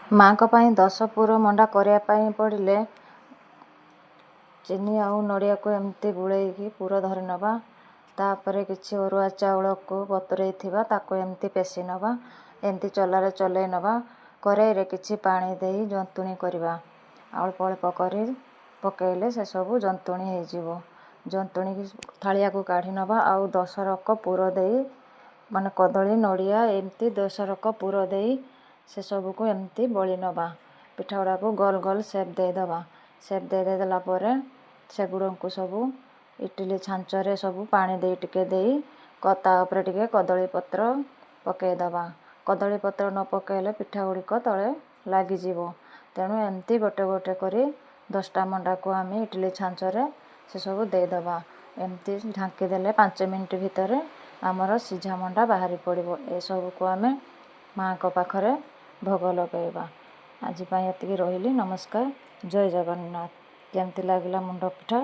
ମା'ଙ୍କ ପାଇଁ 10 ପୁର ମଣ୍ଡା କରିବା ପାଇଁ ପଡ଼ିଲେ ଚିନି ଆଉ ନଡ଼ିଆକୁ ଏମିତି ଗୋଳେଇକି ପୁର ଧରି ନେବା। ତାପରେ କିଛି ଅରୁଆ ଚାଉଳକୁ ବତୁରେଇଥିବା ତାକୁ ଏମିତି ପେଷି ନେବା। ଏମିତି ଚଲାରେ ଚଲେଇ ନେବା। କରେଇରେ କିଛି ପାଣି ଦେଇ ଜନ୍ତୁଣି କରିବା। ଅଳ୍ପ ଅଳ୍ପ କରି ପକେଇଲେ ସେସବୁ ଜନ୍ତୁଣି ହେଇଯିବ। ଜନ୍ତୁଣିକି ଥାଳିଆକୁ କାଢ଼ି ନେବା ଆଉ 10 ରକ ପୁର ଦେଇ ମାନେ କଦଳୀ ନଡ଼ିଆ ଏମିତି 10 ରକ ପୁର ଦେଇ ସେସବୁକୁ ଏମିତି ବଳି ନେବା। ପିଠା ଗୁଡ଼ାକୁ ଗୋଲ ଗୋଲ ସେପ୍ ଦେଇଦେବା। ସେପ୍ ଦେଇଦେଲା ପରେ ସେଗୁଡ଼ଙ୍କୁ ସବୁ ଇଟିଲି ଛାଞ୍ଚରେ ସବୁ ପାଣି ଦେଇ ଟିକେ ଦେଇ ତା ଉପରେ ଟିକେ କଦଳୀ ପତ୍ର ପକେଇଦେବା। କଦଳୀ ପତ୍ର ନ ପକେଇଲେ ପିଠା ଗୁଡ଼ିକ ତଳେ ଲାଗିଯିବ। ତେଣୁ ଏମିତି ଗୋଟେ ଗୋଟେ କରି 10ଟା ମଣ୍ଡାକୁ ଆମେ ଇଟିଲି ଛାଞ୍ଚରେ ସେସବୁ ଦେଇଦେବା। ଏମିତି ଢାଙ୍କି ଦେଲେ 5 ମିନିଟ୍ ଭିତରେ ଆମର ସିଝା ମଣ୍ଡା ବାହାରି ପଡ଼ିବ। ଏସବୁକୁ ଆମେ ମା'ଙ୍କ ପାଖରେ ଭୋଗ ଲଗାଇବା। ଆଜି ପାଇଁ ଏତିକି ରହିଲି। ନମସ୍କାର। ଜୟ ଜଗନ୍ନାଥ। କେମିତି ଲାଗିଲା ମୁଣ୍ଡ ପିଠା?